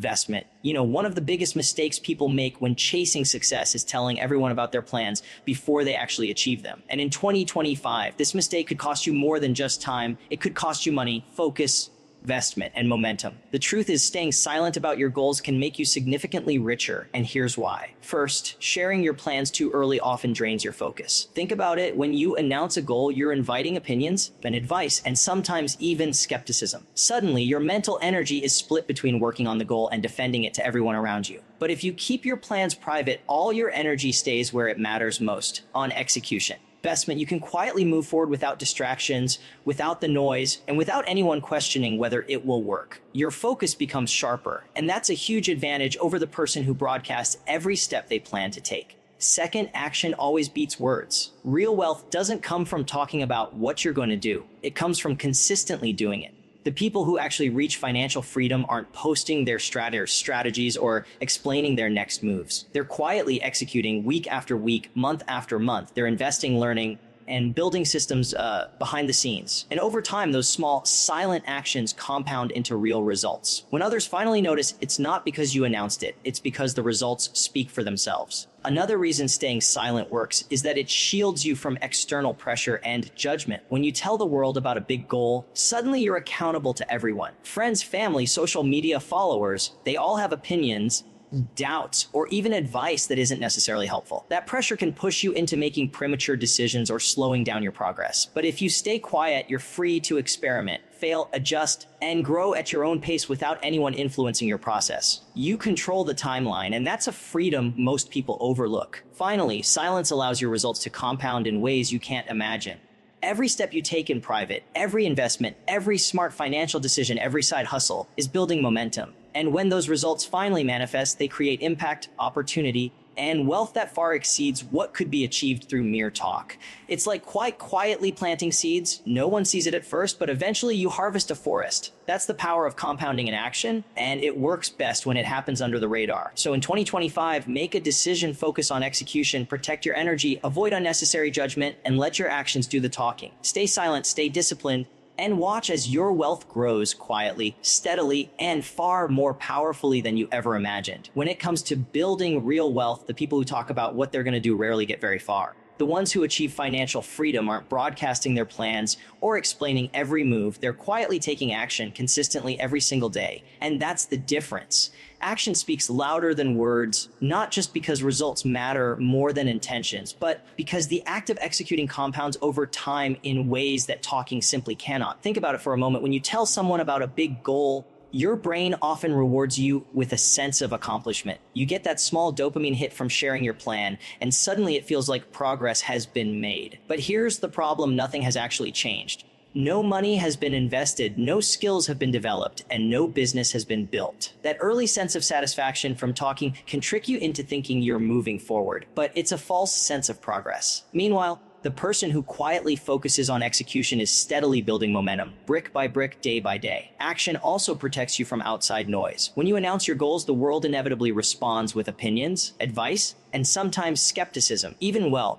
investment. One of the biggest mistakes people make when chasing success is telling everyone about their plans before they actually achieve them. And in 2025, this mistake could cost you more than just time. It could cost you money, focus, investment, and momentum. The truth is, staying silent about your goals can make you significantly richer, and here's why. First, sharing your plans too early often drains your focus. Think about it. When you announce a goal, you're inviting opinions, then advice, and sometimes even skepticism. Suddenly, your mental energy is split between working on the goal and defending it to everyone around you. But if you keep your plans private, all your energy stays where it matters most, on execution. Investment, you can quietly move forward without distractions, without the noise, and without anyone questioning whether it will work. Your focus becomes sharper, and that's a huge advantage over the person who broadcasts every step they plan to take. Second, action always beats words. Real wealth doesn't come from talking about what you're going to do. It comes from consistently doing it. The people who actually reach financial freedom aren't posting their strategies or explaining their next moves. They're quietly executing week after week, month after month. They're investing, learning, and building systems behind the scenes. And over time, those small, silent actions compound into real results. When others finally notice, it's not because you announced it. It's because the results speak for themselves. Another reason staying silent works is that it shields you from external pressure and judgment. When you tell the world about a big goal, suddenly you're accountable to everyone. Friends, family, social media followers, they all have opinions, doubts, or even advice that isn't necessarily helpful. That pressure can push you into making premature decisions or slowing down your progress. But if you stay quiet, you're free to experiment, fail, adjust, and grow at your own pace without anyone influencing your process. You control the timeline, and that's a freedom most people overlook. Finally, silence allows your results to compound in ways you can't imagine. Every step you take in private, every investment, every smart financial decision, every side hustle is building momentum. And when those results finally manifest, they create impact, opportunity, and wealth that far exceeds what could be achieved through mere talk. It's like quite quietly planting seeds. No one sees it at first, but eventually you harvest a forest. That's the power of compounding in action, and it works best when it happens under the radar. So in 2025, make a decision, focus on execution, protect your energy, avoid unnecessary judgment, and let your actions do the talking. Stay silent, stay disciplined, and watch as your wealth grows quietly, steadily, and far more powerfully than you ever imagined. When it comes to building real wealth, the people who talk about what they're going to do rarely get very far. The ones who achieve financial freedom aren't broadcasting their plans or explaining every move. They're quietly taking action consistently every single day. And that's the difference. Action speaks louder than words, not just because results matter more than intentions, but because the act of executing compounds over time in ways that talking simply cannot. Think about it for a moment. When you tell someone about a big goal, your brain often rewards you with a sense of accomplishment. You get that small dopamine hit from sharing your plan, and suddenly it feels like progress has been made. But here's the problem: nothing has actually changed. No money has been invested, no skills have been developed, and no business has been built. That early sense of satisfaction from talking can trick you into thinking you're moving forward, but it's a false sense of progress. Meanwhile, the person who quietly focuses on execution is steadily building momentum, brick by brick, day by day. Action also protects you from outside noise. When you announce your goals, the world inevitably responds with opinions, advice, and sometimes skepticism,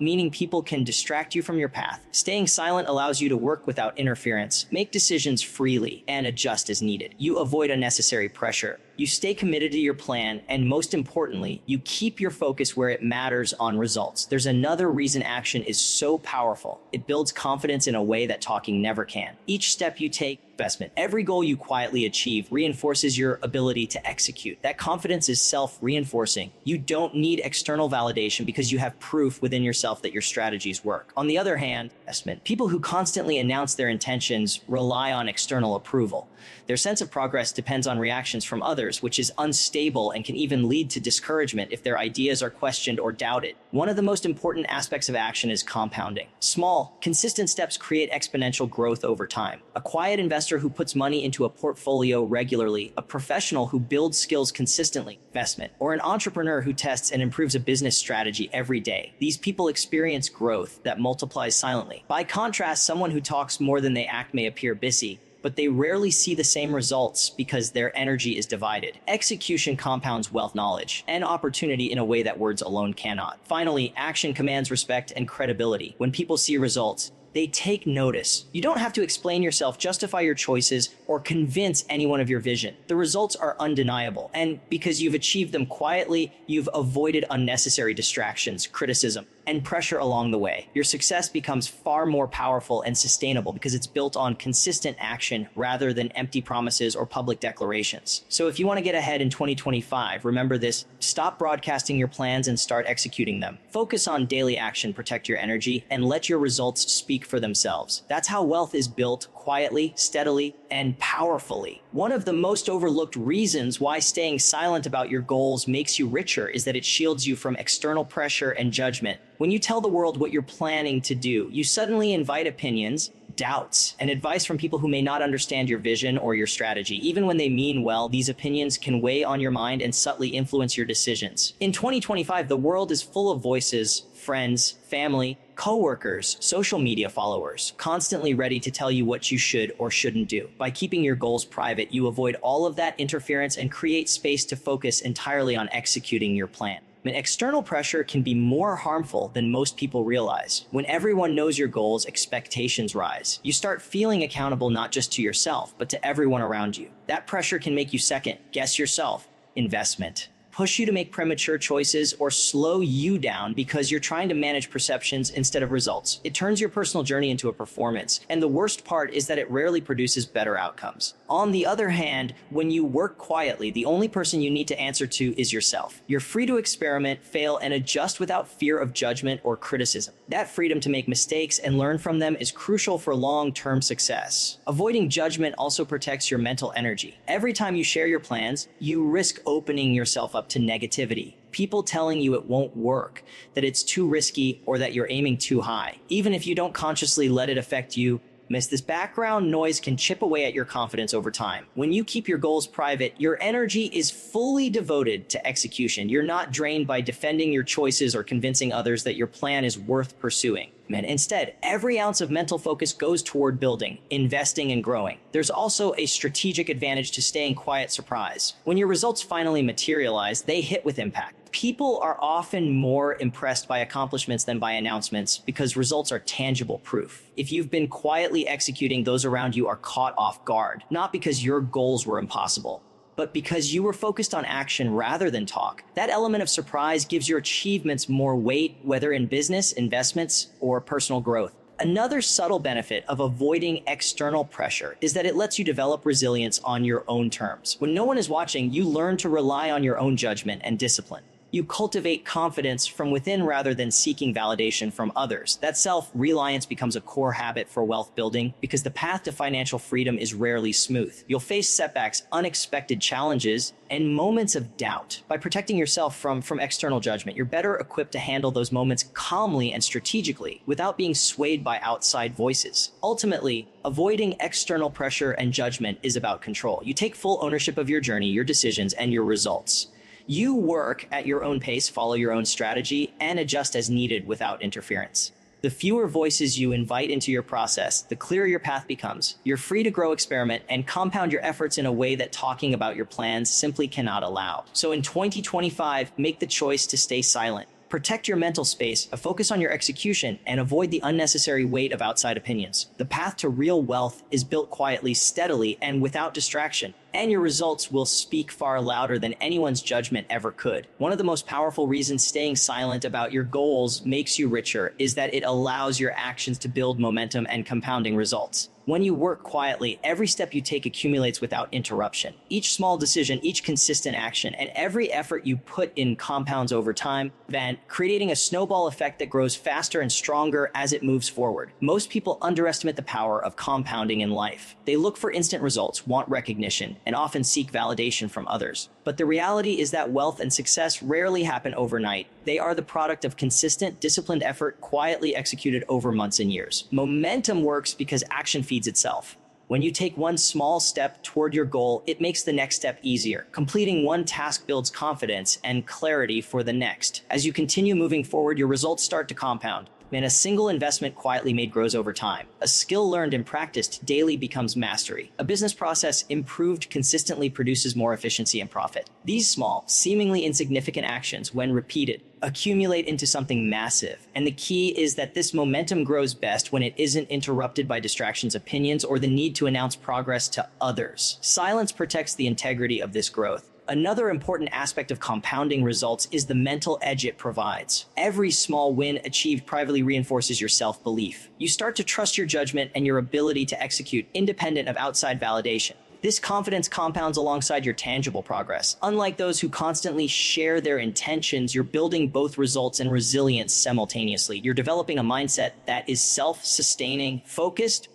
meaning people can distract you from your path. Staying silent allows you to work without interference, make decisions freely, and adjust as needed. You avoid unnecessary pressure. You stay committed to your plan, and most importantly, you keep your focus where it matters, on results. There's another reason action is so powerful. It builds confidence in a way that talking never can. Each step you take, investment, every goal you quietly achieve reinforces your ability to execute. That confidence is self-reinforcing. You don't need external validation because you have proof within yourself that your strategies work. On the other hand, investment, people who constantly announce their intentions rely on external approval. Their sense of progress depends on reactions from others, which is unstable and can even lead to discouragement if their ideas are questioned or doubted. One of the most important aspects of action is compounding. Small, consistent steps create exponential growth over time. A quiet investor who puts money into a portfolio regularly, a professional who builds skills consistently, investment, or an entrepreneur who tests and improves a business strategy every day. These people experience growth that multiplies silently. By contrast, someone who talks more than they act may appear busy, but they rarely see the same results because their energy is divided. Execution compounds wealth, knowledge, and opportunity in a way that words alone cannot. Finally, action commands respect and credibility. When people see results, They take notice. You don't have to explain yourself, justify your choices, or convince anyone of your vision. The results are undeniable, and because you've achieved them quietly, you've avoided unnecessary distractions, criticism, and pressure along the way. Your success becomes far more powerful and sustainable because it's built on consistent action rather than empty promises or public declarations. So if you want to get ahead in 2025, remember this: stop broadcasting your plans and start executing them. Focus on daily action, protect your energy, and let your results speak for themselves. That's how wealth is built: quietly, steadily, and powerfully. One of the most overlooked reasons why staying silent about your goals makes you richer is that it shields you from external pressure and judgment. When you tell the world what you're planning to do, you suddenly invite opinions, doubts, and advice from people who may not understand your vision or your strategy. Even when they mean well, these opinions can weigh on your mind and subtly influence your decisions. In 2025, the world is full of voices, friends, family, coworkers, social media followers, constantly ready to tell you what you should or shouldn't do. By keeping your goals private, you avoid all of that interference and create space to focus entirely on executing your plan. External pressure can be more harmful than most people realize. When everyone knows your goals, expectations rise. You start feeling accountable not just to yourself, but to everyone around you. That pressure can make you second guess yourself, investment, push you to make premature choices, or slow you down because you're trying to manage perceptions instead of results. It turns your personal journey into a performance, and the worst part is that it rarely produces better outcomes. On the other hand, when you work quietly, the only person you need to answer to is yourself. You're free to experiment, fail, and adjust without fear of judgment or criticism. That freedom to make mistakes and learn from them is crucial for long-term success. Avoiding judgment also protects your mental energy. Every time you share your plans, you risk opening yourself up to negativity. People telling you it won't work, that it's too risky, or that you're aiming too high. Even if you don't consciously let it affect you, this background noise can chip away at your confidence over time. When you keep your goals private, your energy is fully devoted to execution. You're not drained by defending your choices or convincing others that your plan is worth pursuing. Instead, every ounce of mental focus goes toward building, investing, and growing. There's also a strategic advantage to staying quiet surprise. When your results finally materialize, they hit with impact. People are often more impressed by accomplishments than by announcements because results are tangible proof. If you've been quietly executing, those around you are caught off guard, not because your goals were impossible, but because you were focused on action rather than talk. That element of surprise gives your achievements more weight, whether in business, investments, or personal growth. Another subtle benefit of avoiding external pressure is that it lets you develop resilience on your own terms. When no one is watching, you learn to rely on your own judgment and discipline. You cultivate confidence from within rather than seeking validation from others. That self-reliance becomes a core habit for wealth building because the path to financial freedom is rarely smooth. You'll face setbacks, unexpected challenges, and moments of doubt. By protecting yourself from external judgment, you're better equipped to handle those moments calmly and strategically without being swayed by outside voices. Ultimately, avoiding external pressure and judgment is about control. You take full ownership of your journey, your decisions, and your results. You work at your own pace, follow your own strategy, and adjust as needed without interference. The fewer voices you invite into your process, the clearer your path becomes. You're free to grow, experiment, and compound your efforts in a way that talking about your plans simply cannot allow. So in 2025, make the choice to stay silent. Protect your mental space, focus on your execution, and avoid the unnecessary weight of outside opinions. The path to real wealth is built quietly, steadily, and without distraction. And your results will speak far louder than anyone's judgment ever could. One of the most powerful reasons staying silent about your goals makes you richer is that it allows your actions to build momentum and compounding results. When you work quietly, every step you take accumulates without interruption. Each small decision, each consistent action, and every effort you put in compounds over time, then creating a snowball effect that grows faster and stronger as it moves forward. Most people underestimate the power of compounding in life. They look for instant results, want recognition, and often seek validation from others. But the reality is that wealth and success rarely happen overnight. They are the product of consistent, disciplined effort quietly executed over months and years. Momentum works because action feeds itself. When you take one small step toward your goal, it makes the next step easier. Completing one task builds confidence and clarity for the next. As you continue moving forward, your results start to compound. A single investment quietly made grows over time. A skill learned and practiced daily becomes mastery. A business process improved consistently produces more efficiency and profit. These small, seemingly insignificant actions, when repeated, accumulate into something massive. And the key is that this momentum grows best when it isn't interrupted by distractions, opinions, or the need to announce progress to others. Silence protects the integrity of this growth. Another important aspect of compounding results is the mental edge it provides. Every small win achieved privately reinforces your self-belief. You start to trust your judgment and your ability to execute independent of outside validation. This confidence compounds alongside your tangible progress. Unlike those who constantly share their intentions, you're building both results and resilience simultaneously. You're developing a mindset that is self-sustaining, focused,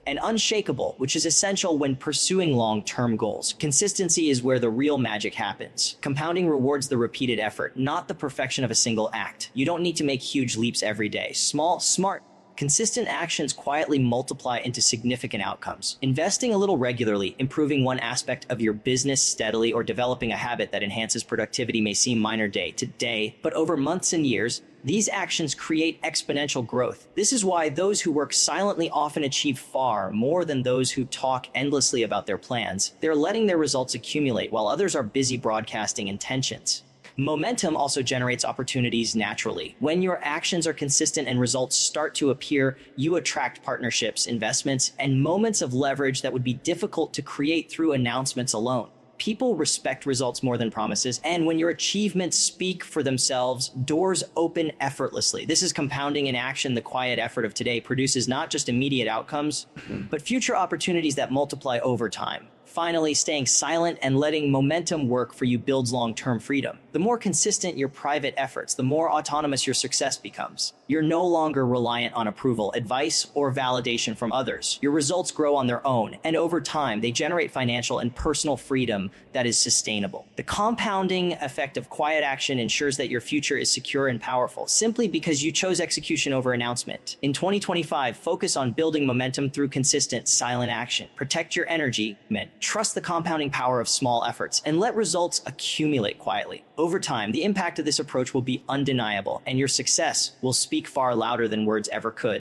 and unshakable, which is essential when pursuing long-term goals. Consistency is where the real magic happens. Compounding rewards the repeated effort, not the perfection of a single act. You don't need to make huge leaps every day. Small, smart, consistent actions quietly multiply into significant outcomes. Investing a little regularly, improving one aspect of your business steadily, or developing a habit that enhances productivity may seem minor day to day, but over months and years, these actions create exponential growth. This is why those who work silently often achieve far more than those who talk endlessly about their plans. They're letting their results accumulate while others are busy broadcasting intentions. Momentum also generates opportunities naturally. When your actions are consistent and results start to appear, you attract partnerships, investments, and moments of leverage that would be difficult to create through announcements alone. People respect results more than promises, and when your achievements speak for themselves, doors open effortlessly. This is compounding in action. The quiet effort of today produces not just immediate outcomes, but future opportunities that multiply over time. Finally, staying silent and letting momentum work for you builds long-term freedom. The more consistent your private efforts, the more autonomous your success becomes. You're no longer reliant on approval, advice, or validation from others. Your results grow on their own, and over time, they generate financial and personal freedom that is sustainable. The compounding effect of quiet action ensures that your future is secure and powerful, simply because you chose execution over announcement. In 2025, focus on building momentum through consistent, silent action. Protect your energy, trust the compounding power of small efforts, and let results accumulate quietly. Over time, the impact of this approach will be undeniable, and your success will speak far louder than words ever could.